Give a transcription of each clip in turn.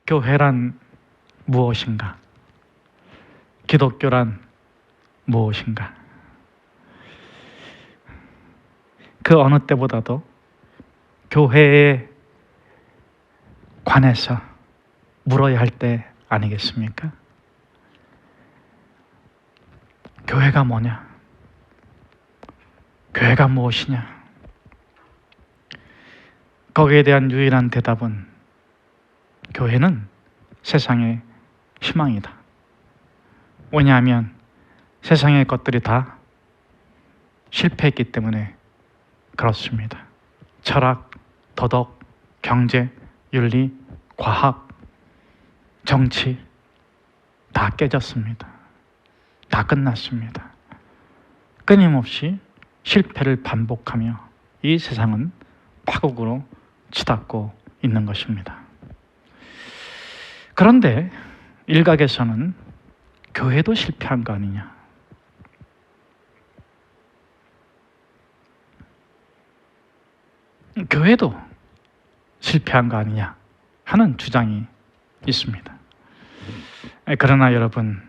교회란 무엇인가? 기독교란 무엇인가? 그 어느 때보다도 교회에 관해서 물어야 할 때 아니겠습니까? 교회가 뭐냐? 교회가 무엇이냐? 거기에 대한 유일한 대답은 교회는 세상의 희망이다. 왜냐하면 세상의 것들이 다 실패했기 때문에 그렇습니다. 철학, 도덕, 경제, 윤리, 과학, 정치 다 깨졌습니다. 다 끝났습니다. 끊임없이 실패를 반복하며 이 세상은 파국으로 치닫고 있는 것입니다. 그런데 일각에서는 교회도 실패한 거 아니냐? 교회도 실패한 거 아니냐 하는 주장이 있습니다. 그러나 여러분,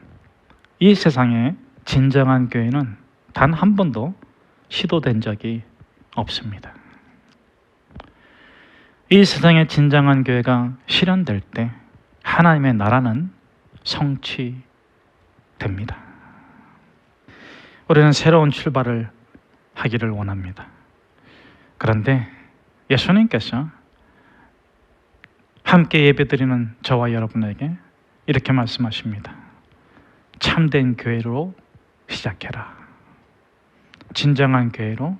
이 세상에 진정한 교회는 단 한 번도 시도된 적이 없습니다. 이 세상에 진정한 교회가 실현될 때 하나님의 나라는 성취됩니다. 우리는 새로운 출발을 하기를 원합니다. 그런데 예수님께서 함께 예배드리는 저와 여러분에게 이렇게 말씀하십니다. 참된 교회로 시작해라. 진정한 교회로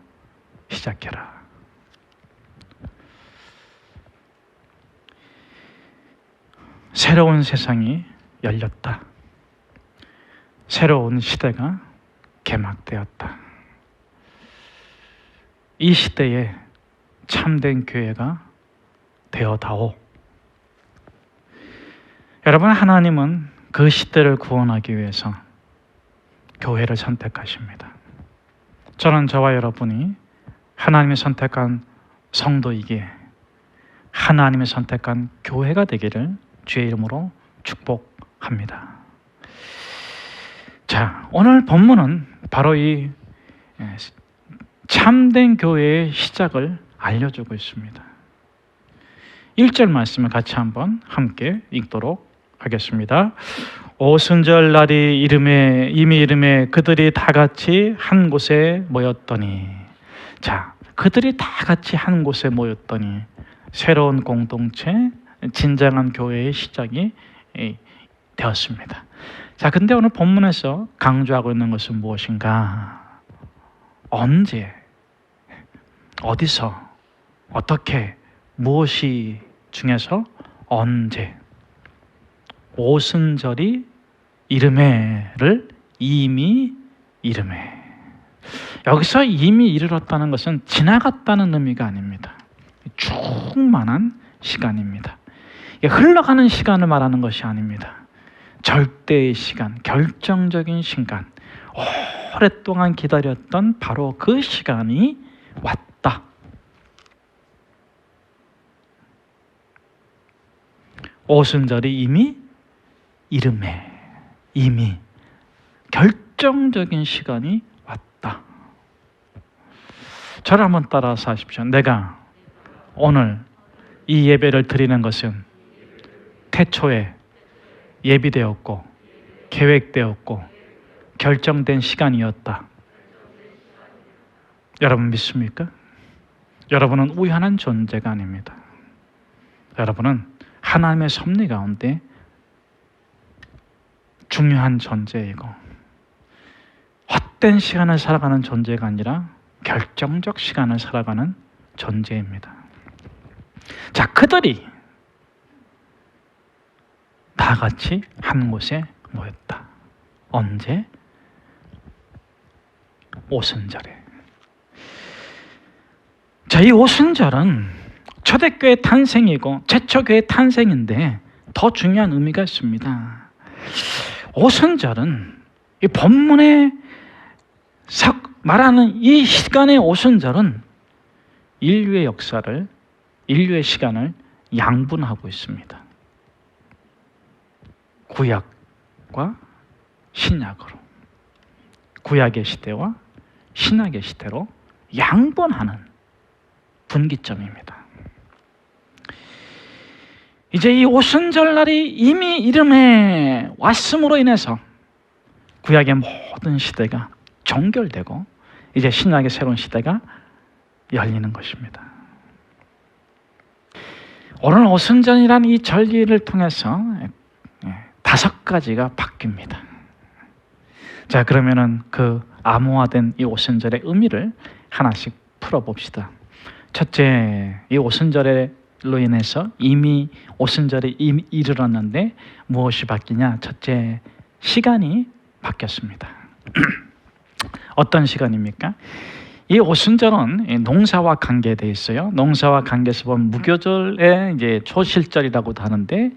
시작해라. 새로운 세상이 열렸다. 새로운 시대가 개막되었다. 이 시대에 참된 교회가 되어다오. 여러분, 하나님은 그 시대를 구원하기 위해서 교회를 선택하십니다. 저는 저와 여러분이 하나님이 선택한 성도이기에 하나님이 선택한 교회가 되기를 주의 이름으로 축복합니다. 자, 오늘 본문은 바로 이 참된 교회의 시작을 알려주고 있습니다. 1절 말씀을 같이 한번 함께 읽도록 하겠습니다. 오순절 날이 이미 이름에 그들이 다 같이 한 곳에 모였더니, 자, 그들이 다 같이 한 곳에 모였더니 새로운 공동체, 진정한 교회의 시작이 되었습니다. 자, 근데 오늘 본문에서 강조하고 있는 것은 무엇인가? 언제, 어디서, 어떻게, 무엇이 중에서 언제? 오순절이 이르매를 이미 이르매. 여기서 이미 이르렀다는 것은 지나갔다는 의미가 아닙니다. 충만한 시간입니다. 흘러가는 시간을 말하는 것이 아닙니다. 절대의 시간, 결정적인 시간, 오랫동안 기다렸던 바로 그 시간이 왔다. 오순절이 이미 이르매, 이미 결정적인 시간이 왔다. 저를 한번 따라서 하십시오. 내가 오늘 이 예배를 드리는 것은 태초에 예비되었고 계획되었고 결정된 시간이었다. 여러분 믿습니까? 여러분은 우연한 존재가 아닙니다. 여러분은 하나님의 섭리 가운데 중요한 존재이고 헛된 시간을 살아가는 존재가 아니라 결정적 시간을 살아가는 존재입니다. 자, 그들이 다 같이 한 곳에 모였다. 언제? 오순절에. 자, 이 오순절은 초대교회 탄생이고 최초교회 탄생인데 더 중요한 의미가 있습니다. 오순절은 이 본문에 말하는 이 시간의 오순절은 인류의 역사를, 인류의 시간을 양분하고 있습니다. 구약과 신약으로, 구약의 시대와 신약의 시대로 양분하는 분기점입니다. 이제 이 오순절날이 이미 이름에 왔음으로 인해서 구약의 모든 시대가 종결되고 이제 신약의 새로운 시대가 열리는 것입니다. 오늘 오순절이라는 이 절기를 통해서 5가지가 바뀝니다. 자, 그러면은 그 암호화된 이 오순절의 의미를 하나씩 풀어봅시다. 첫째, 이 오순절로 인해서 이미 오순절이 이미 이르렀는데 무엇이 바뀌냐? 첫째, 시간이 바뀌었습니다. 어떤 시간입니까? 이 오순절은 농사와 관계되어 있어요. 농사와 관계에서 보면 무교절에 이제 초실절이라고도 하는데,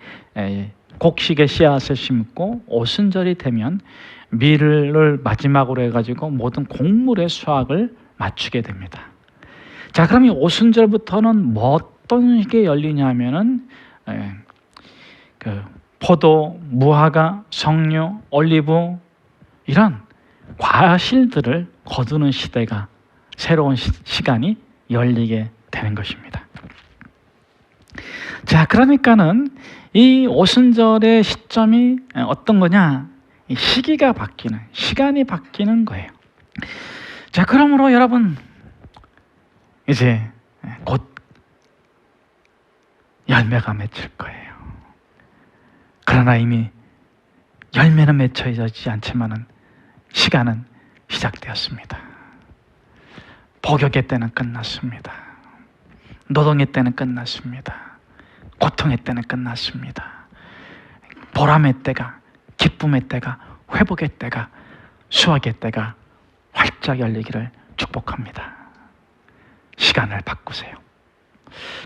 곡식의 씨앗을 심고 오순절이 되면 밀을 마지막으로 해가지고 모든 곡물의 수확을 맞추게 됩니다. 자, 그럼 이 오순절부터는 어떤 게 열리냐면은 그 포도, 무화과, 석류, 올리브 이런 과실들을 거두는 시대가, 새로운 시간이 열리게 되는 것입니다. 자, 그러니까는 이 오순절의 시점이 어떤 거냐? 이 시기가 바뀌는, 시간이 바뀌는 거예요. 자, 그러므로 여러분 이제 곧 열매가 맺힐 거예요. 그러나 이미 열매는 맺혀지지 않지만은 시간은 시작되었습니다. 복역의 때는 끝났습니다. 노동의 때는 끝났습니다. 고통의 때는 끝났습니다. 보람의 때가, 기쁨의 때가, 회복의 때가, 수확의 때가 활짝 열리기를 축복합니다. 시간을 바꾸세요.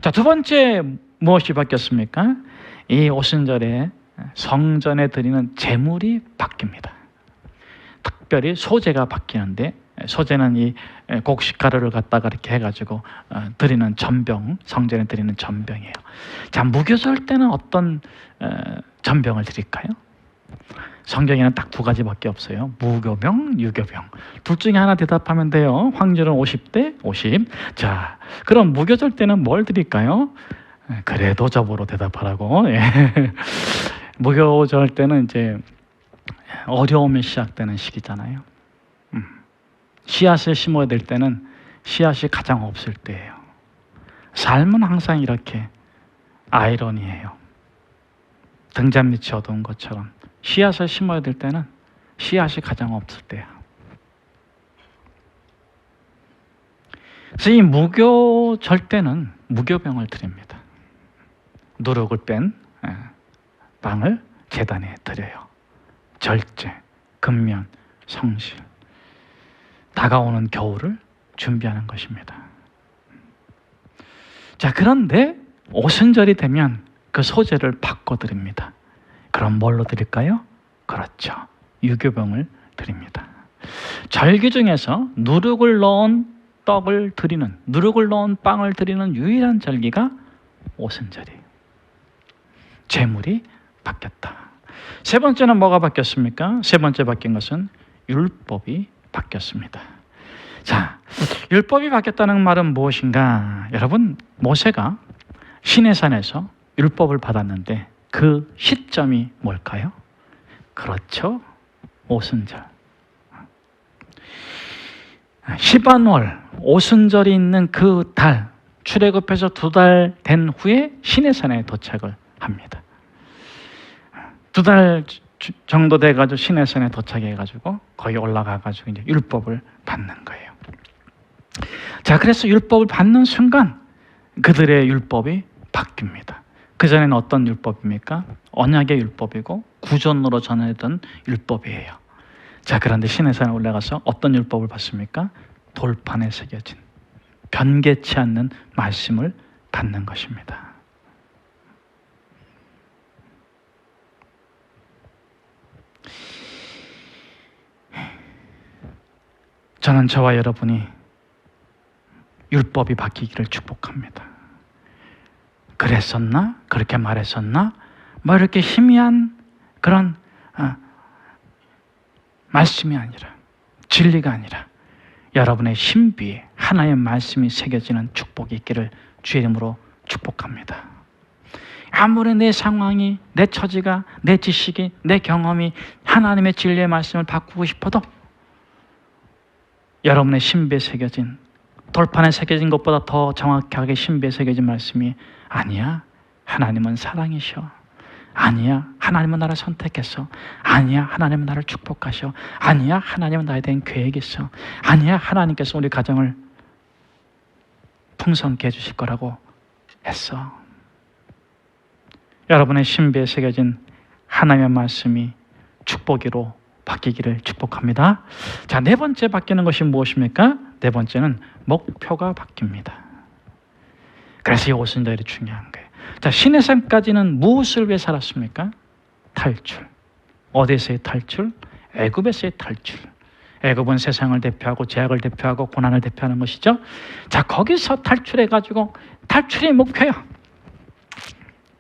자, 두 번째 무엇이 바뀌었습니까? 이 오순절에 성전에 드리는 제물이 바뀝니다. 특별히 소제가 바뀌는데, 소제는 이 곡식 가루를 갖다가 이렇게 해가지고 드리는 전병, 성전에 드리는 전병이에요. 자, 무교절 때는 어떤 전병을 드릴까요? 성경에는 딱 2가지밖에 없어요. 무교병, 유교병. 둘 중에 하나 대답하면 돼요. 확률은 50대 50. 자, 그럼 무교절 때는 뭘 드릴까요? 그래도 저보로 대답하라고. 무교절 때는 이제 어려움이 시작되는 시기잖아요. 씨앗을 심어야 될 때는 씨앗이 가장 없을 때예요. 삶은 항상 이렇게 아이러니해요. 등잔 밑이 어두운 것처럼 씨앗을 심어야 될 때는 씨앗이 가장 없을 때야. 그래서 이 무교절 때는 무교병을 드립니다. 누룩을 뺀 빵을 제단에 드려요. 절제, 근면, 성실. 다가오는 겨울을 준비하는 것입니다. 자, 그런데 오순절이 되면 그 소재를 바꿔드립니다. 그럼 뭘로 드릴까요? 그렇죠. 유교병을 드립니다. 절기 중에서 누룩을 넣은 떡을 드리는, 누룩을 넣은 빵을 드리는 유일한 절기가 오순절이에요. 제물이 바뀌었다. 세 번째는 뭐가 바뀌었습니까? 세 번째 바뀐 것은 율법이 바뀌었습니다. 자, 율법이 바뀌었다는 말은 무엇인가? 여러분, 모세가 시내산에서 율법을 받았는데 그 시점이 뭘까요? 그렇죠, 오순절. 시반월, 오순절이 있는 그 달, 출애굽해서 2달 된 후에 시내산에 도착을 합니다. 2달 정도 돼가지고 시내산에 도착해가지고 거기 올라가가지고 이제 율법을 받는 거예요. 자, 그래서 율법을 받는 순간 그들의 율법이 바뀝니다. 그 전에는 어떤 율법입니까? 언약의 율법이고 구전으로 전해던 율법이에요. 자, 그런데 시내산에 올라가서 어떤 율법을 받습니까? 돌판에 새겨진 변개치 않는 말씀을 받는 것입니다. 저는 저와 여러분이 율법이 바뀌기를 축복합니다. 그랬었나? 그렇게 말했었나? 뭐 이렇게 희미한 그런 말씀이 아니라, 진리가 아니라 여러분의 신비에 하나의 말씀이 새겨지는 축복이 있기를 주의 이름으로 축복합니다. 아무리 내 상황이, 내 처지가, 내 지식이, 내 경험이 하나님의 진리의 말씀을 바꾸고 싶어도 여러분의 신비에 새겨진, 돌판에 새겨진 것보다 더 정확하게 신비에 새겨진 말씀이 아니야, 하나님은 사랑이셔. 아니야, 하나님은 나를 선택했어. 아니야, 하나님은 나를 축복하셔. 아니야, 하나님은 나에 대한 계획이 있어. 아니야, 하나님께서 우리 가정을 풍성케 해주실 거라고 했어. 여러분의 신비에 새겨진 하나님의 말씀이 축복으로 바뀌기를 축복합니다. 자, 네 번째 바뀌는 것이 무엇입니까? 네 번째는 목표가 바뀝니다. 그래서 이 오순절이 중요한 거예요. 자, 신의 삶까지는 무엇을 위해 살았습니까? 탈출. 어디서의 탈출? 애굽에서의 탈출. 애굽은 세상을 대표하고 죄악을 대표하고 고난을 대표하는 것이죠. 자, 거기서 탈출해가지고 탈출이 목표야.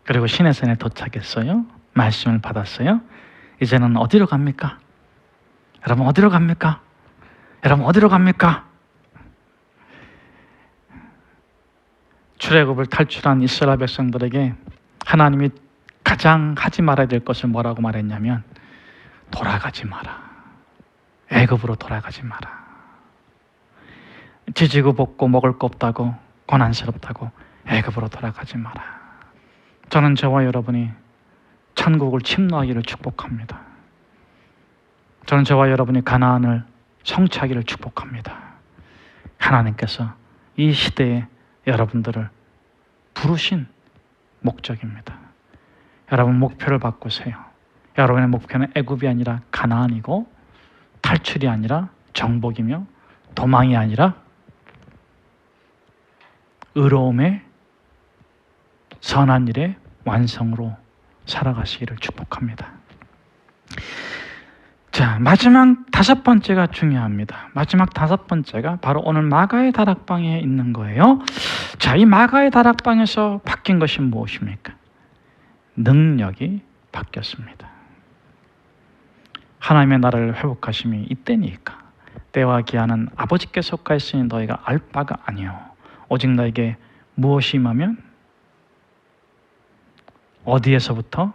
그리고 신의 산에 도착했어요. 말씀을 받았어요. 이제는 어디로 갑니까? 여러분 어디로 갑니까? 여러분 어디로 갑니까? 출애굽을 탈출한 이스라엘 백성들에게 하나님이 가장 하지 말아야 될 것을 뭐라고 말했냐면 돌아가지 마라. 애굽으로 돌아가지 마라. 지지고 볶고 먹을 거 없다고, 고난스럽다고 애굽으로 돌아가지 마라. 저는 저와 여러분이 천국을 침노하기를 축복합니다. 저는 저와 여러분이 가나안을 성취하기를 축복합니다. 하나님께서 이 시대에 여러분들을 부르신 목적입니다. 여러분 목표를 바꾸세요. 여러분의 목표는 애굽이 아니라 가나안이고, 탈출이 아니라 정복이며, 도망이 아니라 의로움의 선한 일의 완성으로 살아가시기를 축복합니다. 자, 마지막 다섯 번째가 중요합니다. 마지막 다섯 번째가 바로 오늘 마가의 다락방에 있는 거예요. 자, 이 마가의 다락방에서 바뀐 것이 무엇입니까? 능력이 바뀌었습니다. 하나님의 나라를 회복하심이 이때니까. 때와 기한은 아버지께 속하였으니 너희가 알 바가 아니요 오직 너에게 무엇이 임하면 어디에서부터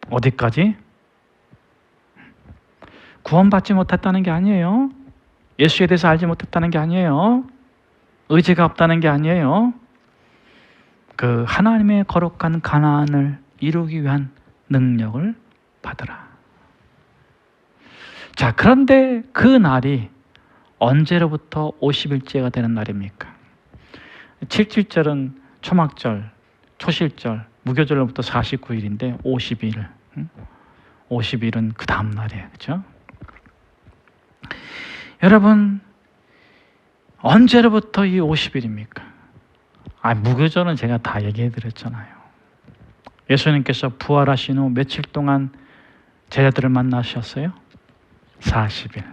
어디까지? 구원받지 못했다는 게 아니에요. 예수에 대해서 알지 못했다는 게 아니에요. 의지가 없다는 게 아니에요. 그 하나님의 거룩한 가나안을 이루기 위한 능력을 받으라. 자, 그런데 그 날이 언제로부터 50일째가 되는 날입니까? 77절은 초막절, 초실절, 무교절로부터 49일인데 50일. 50일은 그 다음 날이에요. 그렇죠? 여러분, 언제로부터 이 50일입니까? 무교절은 제가 다 얘기해 드렸잖아요. 예수님께서 부활하신 후 며칠 동안 제자들을 만나셨어요? 40일.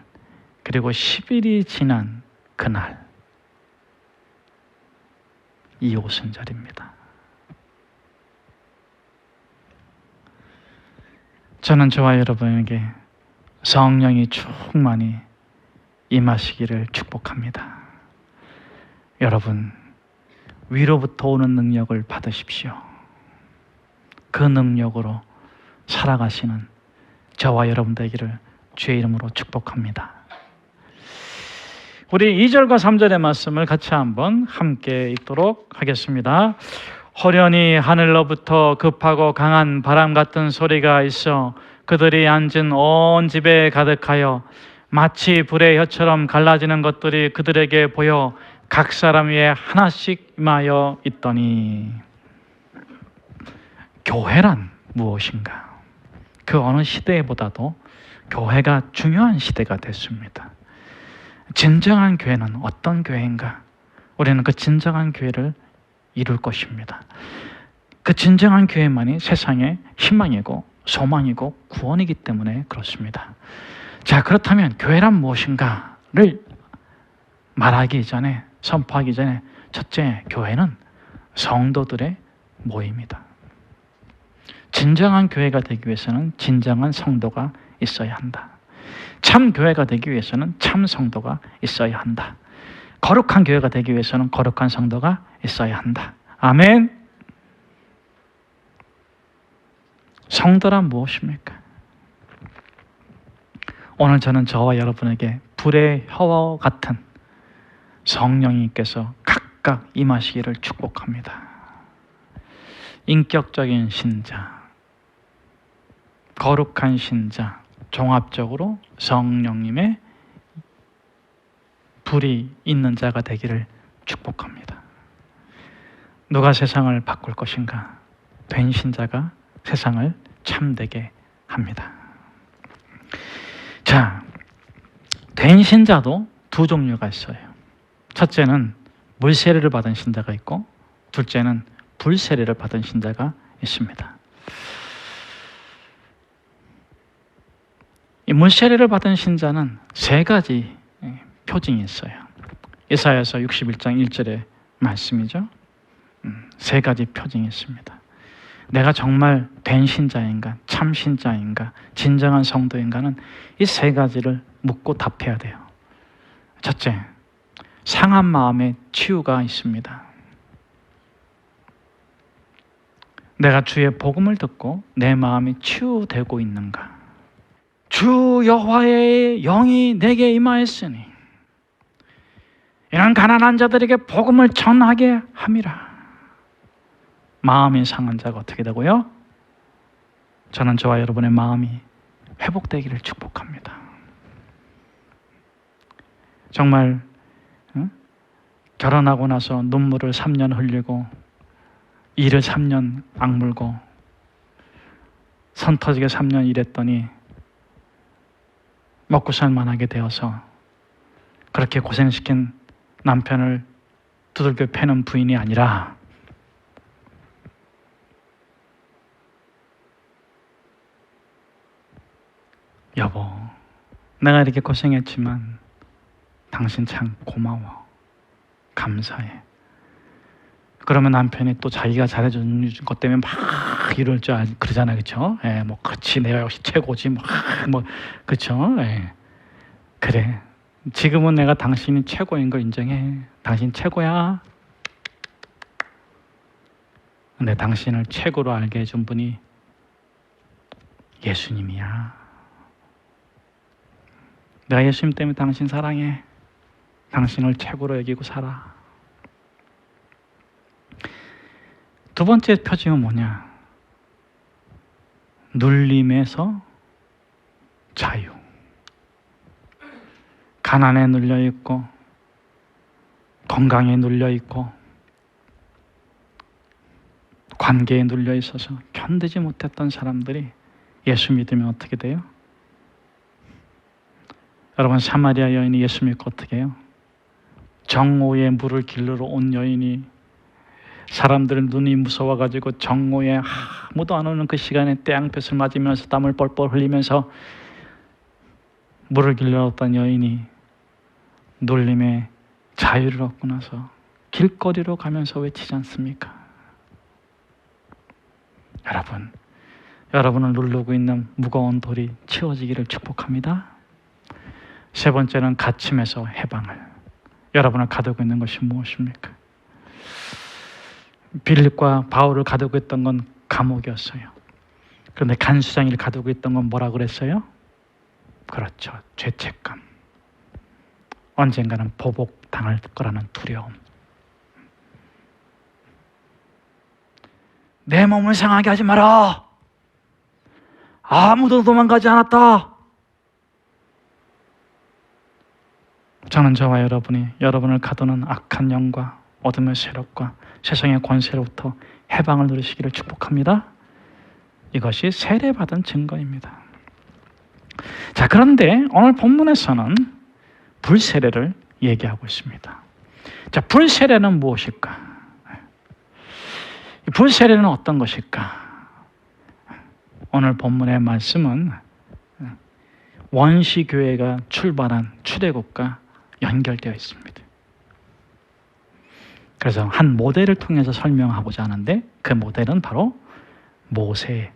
그리고 10일이 지난 그날, 이 오순절입니다. 저는 저와 여러분에게 성령이 충만히 임하시기를 축복합니다. 여러분, 위로부터 오는 능력을 받으십시오. 그 능력으로 살아가시는 저와 여러분 되기를 주의 이름으로 축복합니다. 우리 2절과 3절의 말씀을 같이 한번 함께 읽도록 하겠습니다. 호련히 하늘로부터 급하고 강한 바람 같은 소리가 있어 그들이 앉은 온 집에 가득하여 마치 불의 혀처럼 갈라지는 것들이 그들에게 보여 각 사람 위에 하나씩 임하여 있더니. 교회란 무엇인가? 그 어느 시대보다도 교회가 중요한 시대가 됐습니다. 진정한 교회는 어떤 교회인가? 우리는 그 진정한 교회를 이룰 것입니다. 그 진정한 교회만이 세상의 희망이고 소망이고 구원이기 때문에 그렇습니다. 자, 그렇다면 교회란 무엇인가를 말하기 전에, 선포하기 전에 첫째, 교회는 성도들의 모임이다. 진정한 교회가 되기 위해서는 진정한 성도가 있어야 한다. 참 교회가 되기 위해서는 참 성도가 있어야 한다. 거룩한 교회가 되기 위해서는 거룩한 성도가 있어야 한다. 아멘. 성도란 무엇입니까? 오늘 저는 저와 여러분에게 불의 혀와 같은 성령님께서 각각 임하시기를 축복합니다. 인격적인 신자, 거룩한 신자, 종합적으로 성령님의 불이 있는 자가 되기를 축복합니다. 누가 세상을 바꿀 것인가? 된 신자가 세상을 참되게 합니다. 자, 된 신자도 두 종류가 있어요. 첫째는 물세례를 받은 신자가 있고, 둘째는 불세례를 받은 신자가 있습니다. 이 물세례를 받은 신자는 세 가지 표징이 있어요. 이사야서 61장 1절의 말씀이죠. 세 가지 표징이 있습니다. 내가 정말 된 신자인가, 참 신자인가, 진정한 성도인가는 이 세 가지를 묻고 답해야 돼요. 첫째, 상한 마음의 치유가 있습니다. 내가 주의 복음을 듣고 내 마음이 치유되고 있는가? 주 여호와의 영이 내게 임하였으니 이런 가난한 자들에게 복음을 전하게 함이라. 마음이 상한 자가 어떻게 되고요? 저는 저와 여러분의 마음이 회복되기를 축복합니다. 정말 결혼하고 나서 눈물을 3년 흘리고 일을 3년 악물고 선 터지게 3년 일했더니 먹고 살만하게 되어서 그렇게 고생시킨 남편을 두들겨 패는 부인이 아니라 여보, 내가 이렇게 고생했지만 당신 참 고마워, 감사해. 그러면 남편이 또 자기가 잘해준 것 때문에 막 이럴 줄 그러잖아요, 그렇죠? 예, 뭐 그렇지, 내가 역시 최고지, 뭐 그렇죠? 예. 그래, 지금은 내가 당신이 최고인 걸 인정해. 당신 최고야. 근데 당신을 최고로 알게 해준 분이 예수님이야. 내가 예수님 때문에 당신 사랑해. 당신을 최고로 여기고 살아. 두 번째 표징은 뭐냐? 눌림에서 자유. 가난에 눌려 있고, 건강에 눌려 있고, 관계에 눌려 있어서 견디지 못했던 사람들이 예수 믿으면 어떻게 돼요? 여러분, 사마리아 여인이 예수 믿고 어떻게 해요? 정오에 물을 길르러 온 여인이 사람들 눈이 무서워가지고 정오에 아무도 안 오는 그 시간에 태양볕을 맞으면서 땀을 뻘뻘 흘리면서 물을 길러 왔던 여인이 눌림의 자유를 얻고 나서 길거리로 가면서 외치지 않습니까? 여러분을 누르고 있는 무거운 돌이 치워지기를 축복합니다. 세 번째는 갇힘에서 해방을. 여러분을 가두고 있는 것이 무엇입니까? 빌립과 바울을 가두고 있던 건 감옥이었어요. 그런데 간수장이를 가두고 있던 건 뭐라고 그랬어요? 그렇죠, 죄책감. 언젠가는 보복당할 거라는 두려움. 내 몸을 상하게 하지 마라. 아무도 도망가지 않았다. 저는 저와 여러분이 여러분을 가두는 악한 영과 어둠의 세력과 세상의 권세로부터 해방을 누리시기를 축복합니다. 이것이 세례받은 증거입니다. 자, 그런데 오늘 본문에서는 불세례를 얘기하고 있습니다. 자, 불세례는 무엇일까? 불세례는 어떤 것일까? 오늘 본문의 말씀은 원시교회가 출발한 출애굽과 연결되어 있습니다. 그래서 한 모델을 통해서 설명하고자 하는데 그 모델은 바로 모세의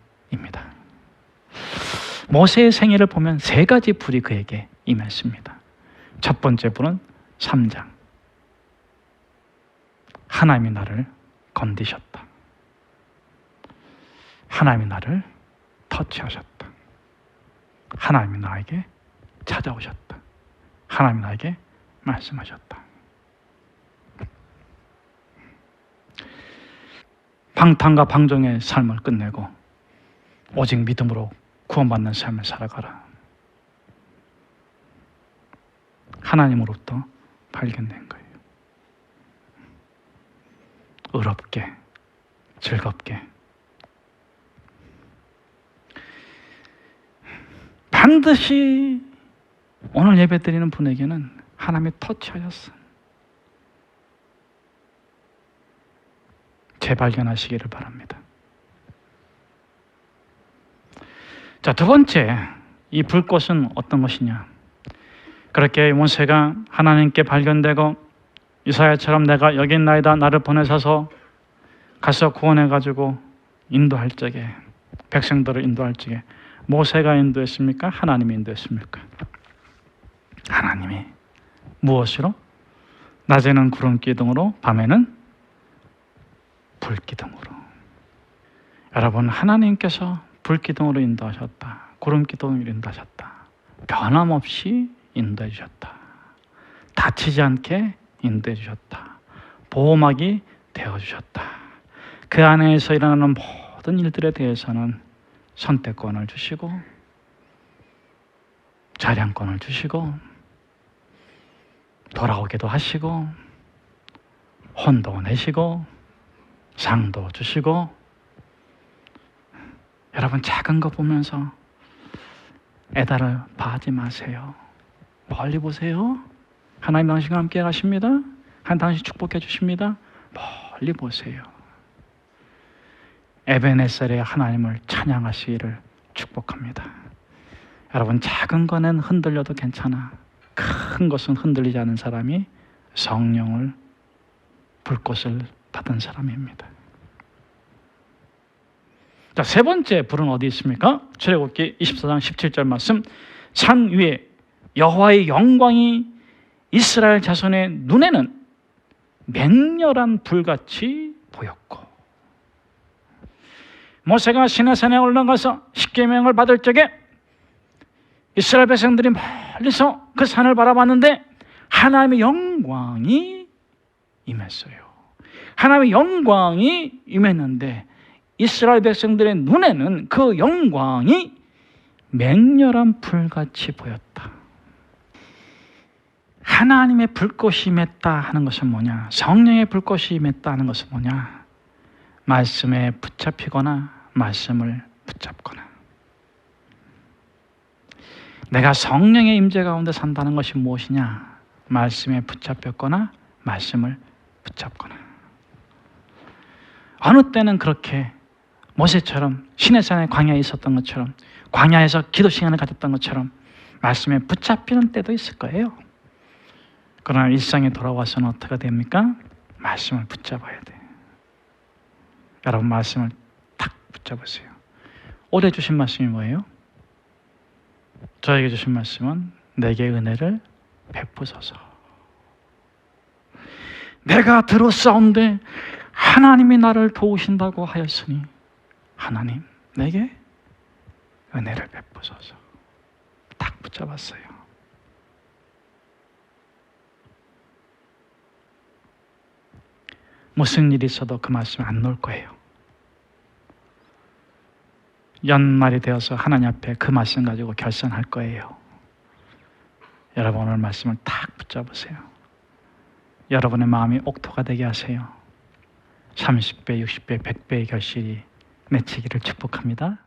모세의 생애를 보면 세 가지 불이 그에게 임했습니다. 첫 번째 불은 3장. 하나님이 나를 건드셨다. 하나님이 나를 터치하셨다. 하나님이 나에게 찾아오셨다. 하나님이 나에게 말씀하셨다. 방탕과 방종의 삶을 끝내고 오직 믿음으로 구원받는 삶을 살아가라. 하나님으로부터 발견된 거예요. 의롭게, 즐겁게. 반드시 오늘 예배드리는 분에게는 하나님이 터치하셨어. 재발견하시기를 바랍니다. 자, 두 번째, 이 불꽃은 어떤 것이냐? 그렇게 모세가 하나님께 발견되고 이사야처럼 내가 여기 있나이다 나를 보내셔서 가서 구원해가지고 인도할 적에, 백성들을 인도할 적에 모세가 인도했습니까? 하나님이 인도했습니까? 하나님이. 무엇으로? 낮에는 구름 기둥으로, 밤에는 불 기둥으로. 여러분, 하나님께서 불 기둥으로 인도하셨다. 구름 기둥으로 인도하셨다. 변함없이 인도해 주셨다. 다치지 않게 인도해 주셨다. 보호막이 되어 주셨다. 그 안에서 일어나는 모든 일들에 대해서는 선택권을 주시고 자량권을 주시고 돌아오게도 하시고 혼도 내시고 상도 주시고. 여러분, 작은 거 보면서 애달을 봐하지 마세요. 멀리 보세요. 하나님 당신과 함께 가십니다. 하나님 당신 축복해 주십니다. 멀리 보세요. 에베네셀의 하나님을 찬양하시기를 축복합니다. 여러분, 작은 거는 흔들려도 괜찮아. 큰 것은 흔들리지 않은 사람이 성령을, 불꽃을 받은 사람입니다. 자, 세 번째 불은 어디 있습니까? 출애굽기 24장 17절 말씀. 산 위에 여호와의 영광이 이스라엘 자손의 눈에는 맹렬한 불같이 보였고. 모세가 시내산에 올라가서 십계명을 받을 적에 이스라엘 백성들이 멀리서 그 산을 바라봤는데 하나님의 영광이 임했어요. 하나님의 영광이 임했는데 이스라엘 백성들의 눈에는 그 영광이 맹렬한 불같이 보였다. 하나님의 불꽃이 임했다 하는 것은 뭐냐? 성령의 불꽃이 임했다 하는 것은 뭐냐? 말씀에 붙잡히거나 말씀을 붙잡거나. 내가 성령의 임재 가운데 산다는 것이 무엇이냐? 말씀에 붙잡혔거나 말씀을 붙잡거나. 어느 때는 그렇게 모세처럼 시내산의 광야에 있었던 것처럼, 광야에서 기도 시간을 가졌던 것처럼 말씀에 붙잡히는 때도 있을 거예요. 그러나 일상에 돌아와서는 어떻게 됩니까? 말씀을 붙잡아야 돼. 여러분, 말씀을 딱 붙잡으세요. 올해 주신 말씀이 뭐예요? 저에게 주신 말씀은 내게 은혜를 베푸소서. 내가 들었사온데 하나님이 나를 도우신다고 하였으니 하나님 내게 은혜를 베푸소서. 딱 붙잡았어요. 무슨 일이 있어도 그 말씀 안 놓을 거예요. 연말이 되어서 하나님 앞에 그 말씀 가지고 결산할 거예요. 여러분, 오늘 말씀을 딱 붙잡으세요. 여러분의 마음이 옥토가 되게 하세요. 30배, 60배, 100배의 결실이 맺히기를 축복합니다.